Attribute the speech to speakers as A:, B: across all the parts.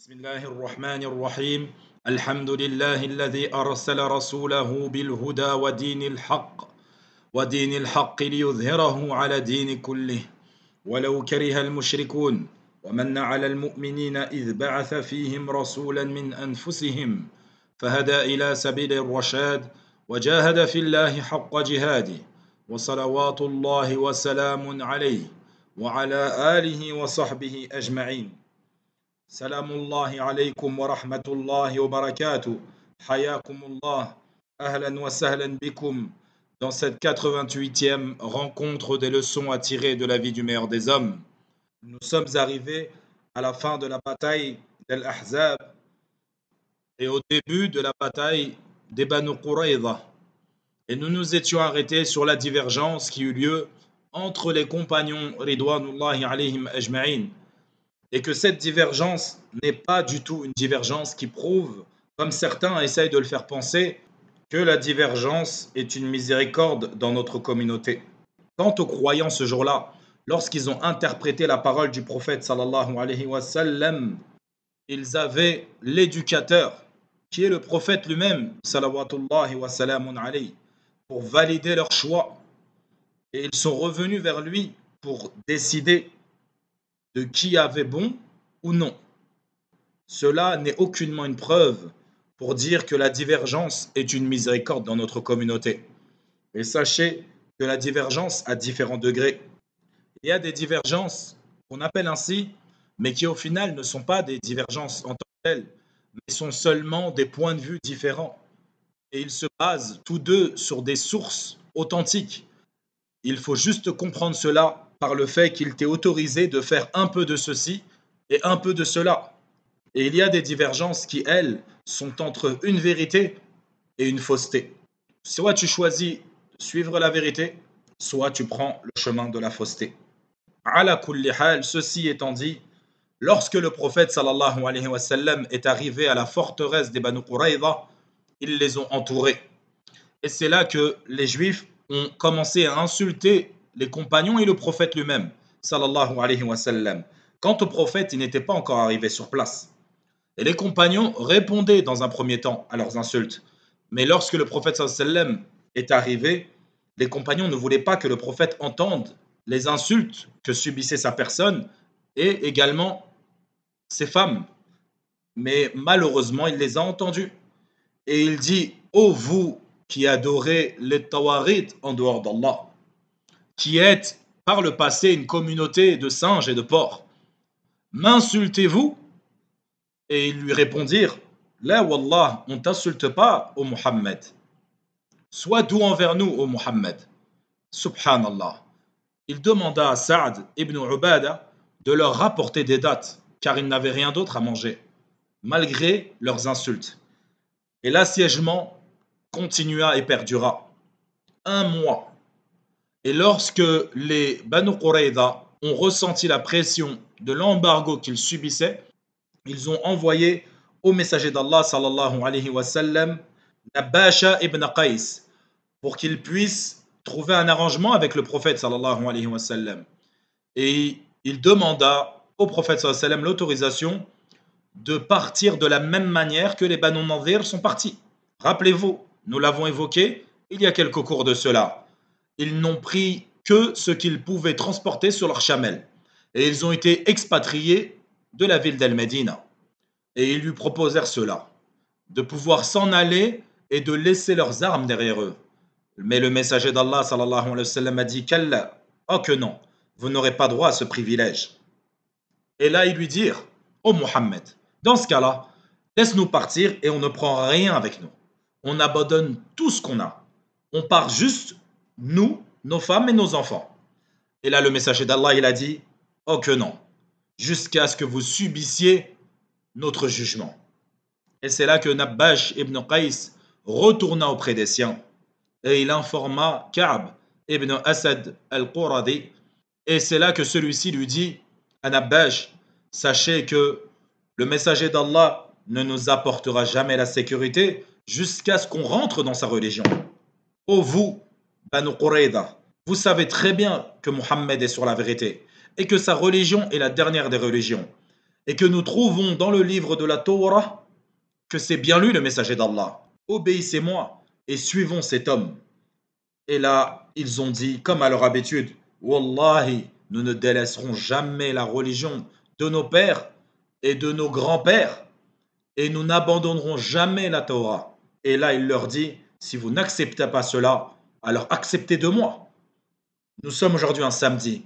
A: بسم الله الرحمن الرحيم الحمد لله الذي أرسل رسوله بالهدى ودين الحق ليظهره على دين كله ولو كره المشركون ومن على المؤمنين إذ بعث فيهم رسولا من أنفسهم فهدى إلى سبيل الرشاد وجاهد في الله حق جهاده وصلوات الله وسلام عليه وعلى آله وصحبه أجمعين. سلام الله عليكم ورحمة الله وبركاته. حياكم الله. Ahlan wa sahlan bikum dans cette 88e rencontre des leçons à tirer de la vie du meilleur des hommes. Nous sommes arrivés à la fin de la bataille d'Al-Ahzab et au début de la bataille des Banu Qurayza. Et nous nous étions arrêtés sur la divergence qui eut lieu entre les compagnons Ridwanullahi alayhim ajma'in. Et que cette divergence n'est pas du tout une divergence qui prouve, comme certains essayent de le faire penser, que la divergence est une miséricorde dans notre communauté. Quant aux croyants ce jour-là, lorsqu'ils ont interprété la parole du prophète sallallahu alayhi wa sallam, ils avaient l'éducateur, qui est le prophète lui-même, salawatullahi wa salamun alayhi, pour valider leur choix. Et ils sont revenus vers lui pour décider de qui avait bon ou non. Cela n'est aucunement une preuve pour dire que la divergence est une miséricorde dans notre communauté. Et sachez que la divergence a différents degrés. Il y a des divergences qu'on appelle ainsi, mais qui au final ne sont pas des divergences en tant que telles, mais sont seulement des points de vue différents. Et ils se basent tous deux sur des sources authentiques. Il faut juste comprendre cela par le fait qu'il t'est autorisé de faire un peu de ceci et un peu de cela. Et il y a des divergences qui, elles, sont entre une vérité et une fausseté. Soit tu choisis de suivre la vérité, soit tu prends le chemin de la fausseté. Ala kulli hal, ceci étant dit, lorsque le prophète sallallahu alayhi wa sallam est arrivé à la forteresse des Banu Qurayza, ils les ont entourés. Et c'est là que les Juifs ont commencé à insulter les compagnons et le prophète lui-même, sallallahu alayhi wa sallam. Quant au prophète, il n'était pas encore arrivé sur place. Et les compagnons répondaient dans un premier temps à leurs insultes. Mais lorsque le prophète sallallahu alayhi wa sallam est arrivé, les compagnons ne voulaient pas que le prophète entende les insultes que subissait sa personne et également ses femmes. Mais malheureusement, il les a entendus. Et il dit, ô vous qui adorez les tawarit en dehors d'Allah, qui êtes par le passé une communauté de singes et de porcs, m'insultez-vous? Et ils lui répondirent, la wallah, on t'insulte pas, ô Muhammad. Sois doux envers nous, ô Muhammad. Subhanallah. Il demanda à Saad ibn Ubada de leur rapporter des dates, car ils n'avaient rien d'autre à manger, malgré leurs insultes. Et l'assiégement continua et perdura 1 mois. Et lorsque les Banu Qurayza ont ressenti la pression de l'embargo qu'ils subissaient, ils ont envoyé au messager d'Allah sallallahu alayhi wa sallam Nabasha ibn Qais pour qu'il puisse trouver un arrangement avec le prophète sallallahu alayhi wa sallam. Et il demanda au prophète sallallahu alayhi wa sallam l'autorisation de partir de la même manière que les Banu Nadir sont partis. Rappelez-vous, nous l'avons évoqué il y a quelques cours de cela. Ils n'ont pris que ce qu'ils pouvaient transporter sur leur chamel. Et ils ont été expatriés de la ville d'Al-Médina. Et ils lui proposèrent cela, de pouvoir s'en aller et de laisser leurs armes derrière eux. Mais le messager d'Allah sallallahu alayhi wa sallam a dit qu'Allah, oh que non, vous n'aurez pas droit à ce privilège. Et là, ils lui dirent, ô Muhammad, dans ce cas-là, laisse-nous partir et on ne prend rien avec nous. On abandonne tout ce qu'on a. On part juste, nous, nos femmes et nos enfants. Et là, le messager d'Allah, il a dit, oh que non, jusqu'à ce que vous subissiez notre jugement. Et c'est là que Nabbash ibn Qais retourna auprès des siens et il informa Ka'b ibn Asad al-Quradi. Et c'est là que celui-ci lui dit à Nabbash, sachez que le messager d'Allah ne nous apportera jamais la sécurité jusqu'à ce qu'on rentre dans sa religion. Ô vous, Banu Qurayza, vous savez très bien que Muhammad est sur la vérité et que sa religion est la dernière des religions. et que nous trouvons dans le livre de la Torah que c'est bien lui le messager d'Allah. Obéissez-moi et suivons cet homme. Et là, ils ont dit, comme à leur habitude, Wallahi, nous ne délaisserons jamais la religion de nos pères et de nos grands-pères, et nous n'abandonnerons jamais la Torah. Et là, il leur dit, si vous n'acceptez pas cela, alors acceptez de moi. Nous sommes aujourd'hui un samedi.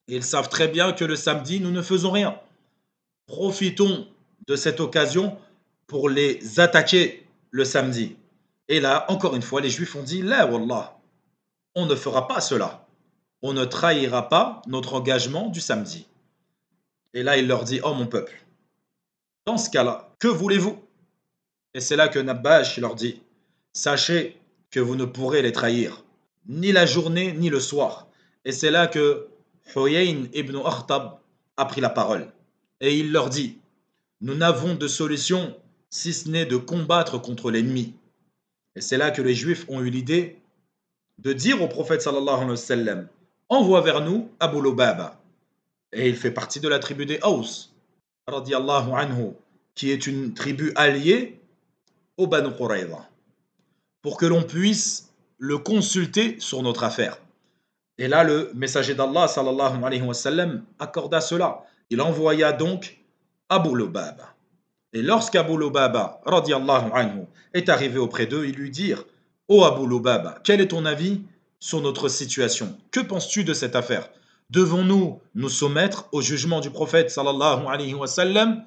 A: Et ils savent très bien que le samedi, nous ne faisons rien. Profitons de cette occasion pour les attaquer le samedi. Et là, encore une fois, les Juifs ont dit, là, Wallah, on ne fera pas cela. On ne trahira pas notre engagement du samedi. Et là, il leur dit, oh mon peuple, dans ce cas-là, que voulez-vous? Et c'est là que Nabash leur dit, sachez que vous ne pourrez les trahir, ni la journée, ni le soir. Et c'est là que Huyayn ibn Akhtab a pris la parole. Et il leur dit, nous n'avons de solution si ce n'est de combattre contre l'ennemi. Et c'est là que les Juifs ont eu l'idée de dire au prophète sallallahu alayhi wa sallam, envoie vers nous Abu Lubaba. Et il fait partie de la tribu des Aus, radiyallahu anhu, qui est une tribu alliée au Banu Qurayza, pour que l'on puisse le consulter sur notre affaire. Et là, le messager d'Allah, sallallahu alayhi wa sallam, accorda cela. Il envoya donc Abu Lubaba. Et lorsqu'Abu Lubaba, radiyallahu anhu, est arrivé auprès d'eux, ils lui dirent, ô Abu Lubaba, quel est ton avis sur notre situation? Que penses-tu de cette affaire? Devons-nous nous soumettre au jugement du prophète, sallallahu alayhi wa sallam?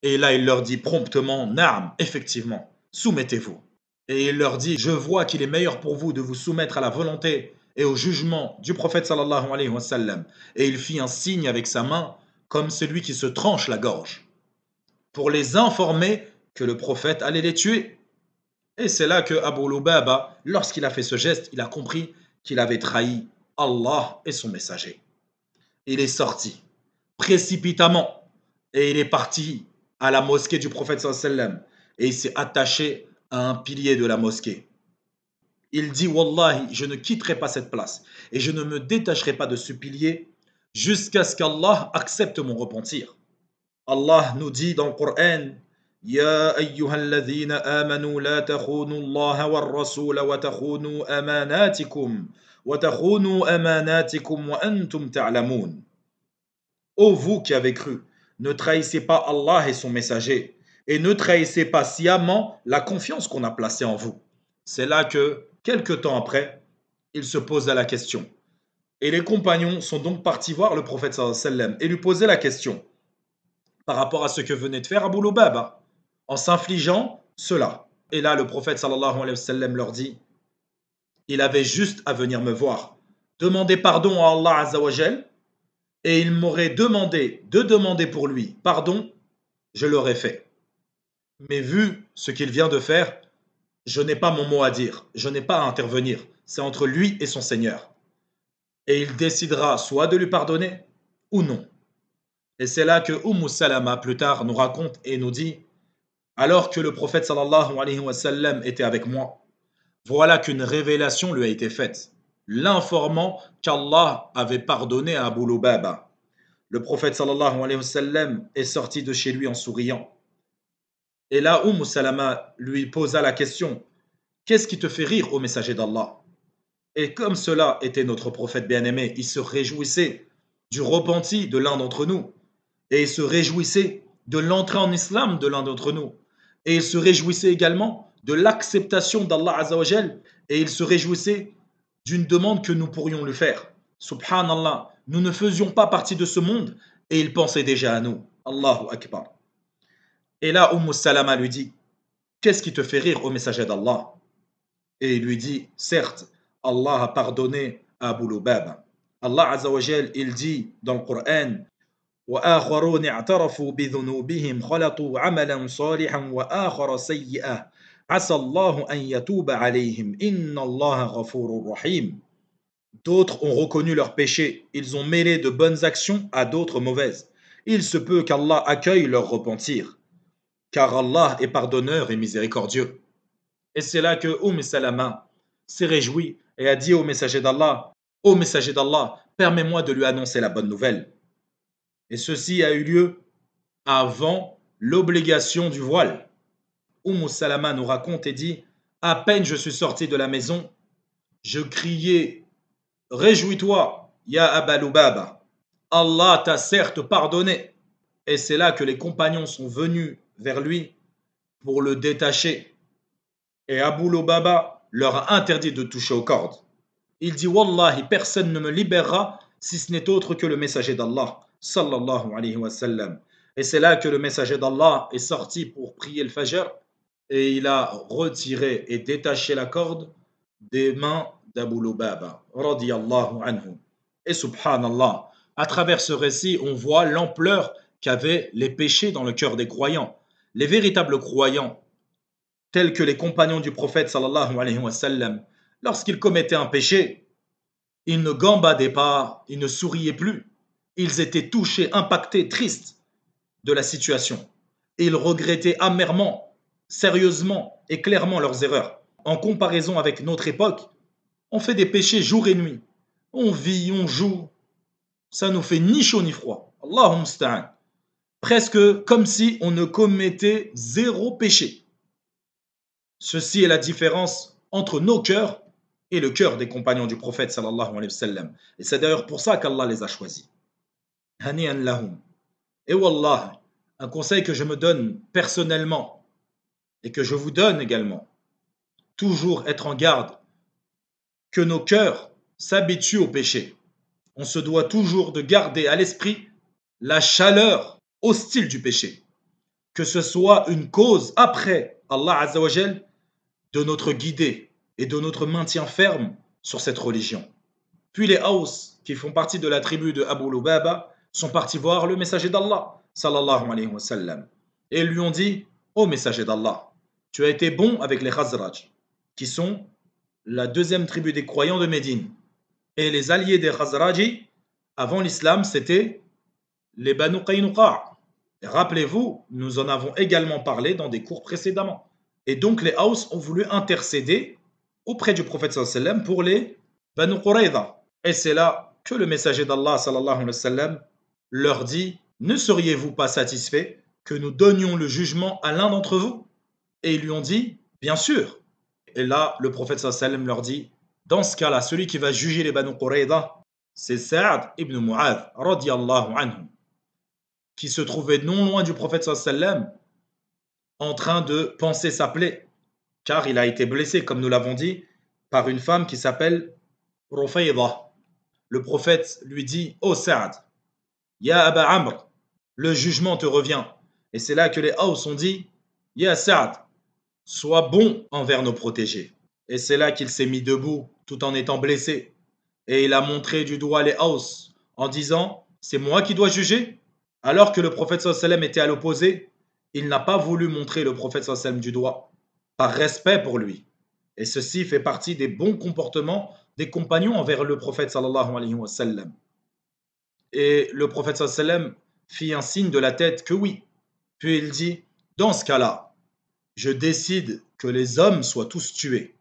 A: Et là, il leur dit promptement, Naam, effectivement, soumettez-vous. Et il leur dit, je vois qu'il est meilleur pour vous de vous soumettre à la volonté et au jugement du prophète sallallahu alayhi wa sallam. Et il fit un signe avec sa main, comme celui qui se tranche la gorge, pour les informer que le prophète allait les tuer. Et c'est là que Abu Lubaba, lorsqu'il a fait ce geste, il a compris qu'il avait trahi Allah et son messager. Il est sorti précipitamment et il est parti à la mosquée du prophète sallallahu alayhi wa sallam et il s'est attaché à un pilier de la mosquée. Il dit, Wallahi, je ne quitterai pas cette place et je ne me détacherai pas de ce pilier jusqu'à ce qu'Allah accepte mon repentir. Allah nous dit dans le Coran, Ya ayyuhalladhina amanu la takhunu Allah wa ar-rasul wa takhunu amanatikum wa takhunu amanatikum wa antum ta'lamun. Ô vous qui avez cru, ne trahissez pas Allah et son messager et ne trahissez pas sciemment la confiance qu'on a placée en vous. C'est là que, quelque temps après, il se posa la question. Et les compagnons sont donc partis voir le prophète sallallahu alayhi wa sallam et lui poser la question par rapport à ce que venait de faire Abu Lubaba, en s'infligeant cela. Et là, le prophète sallallahu alayhi wa sallam leur dit, il avait juste à venir me voir, demander pardon à Allah azza wa jal, et il m'aurait demandé de demander pour lui pardon, je l'aurais fait. Mais vu ce qu'il vient de faire, je n'ai pas mon mot à dire, je n'ai pas à intervenir, c'est entre lui et son Seigneur. Et il décidera soit de lui pardonner ou non. Et c'est là que Salama plus tard nous raconte et nous dit, alors que le prophète sallallahu alayhi wa sallam était avec moi, voilà qu'une révélation lui a été faite, l'informant qu'Allah avait pardonné à Abu Lubaba. Le prophète sallallahu alayhi wa sallam est sorti de chez lui en souriant. Et là, Salama lui posa la question, qu'est-ce qui te fait rire, ô messager d'Allah? Et comme cela était notre prophète bien-aimé, il se réjouissait du repenti de l'un d'entre nous. Et il se réjouissait de l'entrée en islam de l'un d'entre nous. Et il se réjouissait également de l'acceptation d'Allah Azza wa Jal. Et il se réjouissait d'une demande que nous pourrions lui faire. Subhanallah, nous ne faisions pas partie de ce monde et il pensait déjà à nous. Allahu Akbar. Et là, Salama lui dit, qu'est-ce qui te fait rire, ô messager d'Allah? Et il lui dit, certes, Allah a pardonné à Abu Lubaba. Allah Azza wa Jal, il dit dans le Coran, وآخرون اعترفوا بذنوبهم خلطوا عملا صالحا وآخر سيئا عسى الله أن يتوب عليهم إن الله غفور رحيم. D'autres ont reconnu leurs péchés, ils ont mêlé de bonnes actions à d'autres mauvaises. Il se peut qu'Allah accueille leur repentir, car Allah est pardonneur et miséricordieux. Et c'est là que Salama s'est réjoui et a dit au messager d'Allah, ô messager d'Allah, permets-moi de lui annoncer la bonne nouvelle. Et ceci a eu lieu avant l'obligation du voile. Salama nous raconte et dit: à peine je suis sorti de la maison, je criais: réjouis-toi, ya Aba Lubaba, Allah t'a certes pardonné. Et c'est là que les compagnons sont venus vers lui pour le détacher. Et Abu Lubaba leur a interdit de toucher aux cordes. Il dit: Wallahi, personne ne me libérera si ce n'est autre que le messager d'Allah, sallallahu alayhi wa sallam. Et c'est là que le messager d'Allah est sorti pour prier le Fajr et il a retiré et détaché la corde des mains d'Abu Lubaba, radiyallahu anhu. Et subhanallah, à travers ce récit, on voit l'ampleur qu'avaient les péchés dans le cœur des croyants. Les véritables croyants, tels que les compagnons du prophète sallallahu alayhi wa sallam, lorsqu'ils commettaient un péché, ils ne gambadaient pas, ils ne souriaient plus. Ils étaient touchés, impactés, tristes de la situation. Et ils regrettaient amèrement, sérieusement et clairement leurs erreurs. En comparaison avec notre époque, on fait des péchés jour et nuit. On vit, on joue. Ça nous fait ni chaud ni froid. Allahumma musta'an. Presque comme si on ne commettait zéro péché. Ceci est la différence entre nos cœurs et le cœur des compagnons du prophète sallallahu alayhi wa sallam. Et c'est d'ailleurs pour ça qu'Allah les a choisis. Hani'an lahum. Et wallah, un conseil que je me donne personnellement et que je vous donne également, toujours être en garde que nos cœurs s'habituent au péché. On se doit toujours de garder à l'esprit la chaleur hostile du péché, que ce soit une cause après Allah Azza wa Jal de notre guidée et de notre maintien ferme sur cette religion. Puis les Haus, qui font partie de la tribu de Abu Lubaba, sont partis voir le messager d'Allah, sallallahu alayhi wa sallam, et lui ont dit: ô messager d'Allah, tu as été bon avec les Khazraj, qui sont la deuxième tribu des croyants de Médine. Et les alliés des Khazraji, avant l'islam, c'était les Banu Qaynuqa. Rappelez-vous, nous en avons également parlé dans des cours précédemment. Et donc les Haus ont voulu intercéder auprès du prophète sallallahu alayhi wa sallam pour les Banu Qurayza. Et c'est là que le messager d'Allah sallallahu alayhi wa sallam leur dit: ne seriez-vous pas satisfaits que nous donnions le jugement à l'un d'entre vous? Et ils lui ont dit: bien sûr. Et là, le prophète sallallahu alayhi wa sallam leur dit: dans ce cas-là, celui qui va juger les Banu Qurayza, c'est Sa'ad ibn Mu'adh, radiyallahu anhu, qui se trouvait non loin du prophète sallallahu alayhi wa sallam, en train de panser sa plaie, car il a été blessé, comme nous l'avons dit, par une femme qui s'appelle Rufayda. Le prophète lui dit: ô Sa'ad, Ya Aba Amr, le jugement te revient. Et c'est là que les Haus ont dit: Ya Sa'ad, sois bon envers nos protégés. Et c'est là qu'il s'est mis debout tout en étant blessé. Et il a montré du doigt les Haus en disant: c'est moi qui dois juger. Alors que le prophète sallallahu alayhi wa sallam était à l'opposé, il n'a pas voulu montrer le prophète sallallahu alayhi wa sallam du doigt, par respect pour lui. Et ceci fait partie des bons comportements des compagnons envers le prophète sallallahu alayhi wa sallam. Et le prophète sallallahu alayhi wa sallam fit un signe de la tête que oui. Puis il dit: dans ce cas-là, je décide que les hommes soient tous tués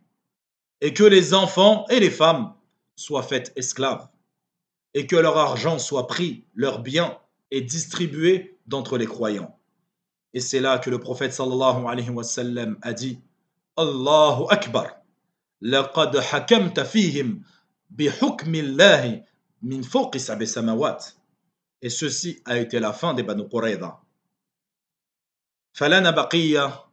A: et que les enfants et les femmes soient faits esclaves et que leur argent soit pris, leurs biens, et distribué d'entre les croyants. Et c'est là que le prophète sallallahu alayhi wa sallam a dit: Allahu Akbar, laqad hakamta fihim bihukmillahi min fawqi sab'i samawat. Et ceci a été la fin des Banu Qurayza. فلنا بقية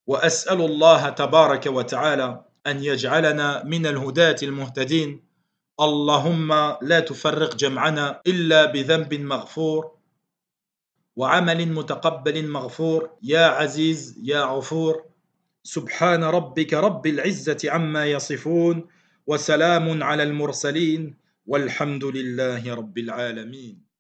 A: وأسأل الله تبارك وتعالى أن يجعلنا من الهداة المهتدين. اللهم لا تفرق جمعنا إلا بذنب مغفور وعمل متقبل مغفور يا عزيز يا غفور. سبحان ربك رب العزة عما يصفون وسلام على المرسلين والحمد لله رب العالمين.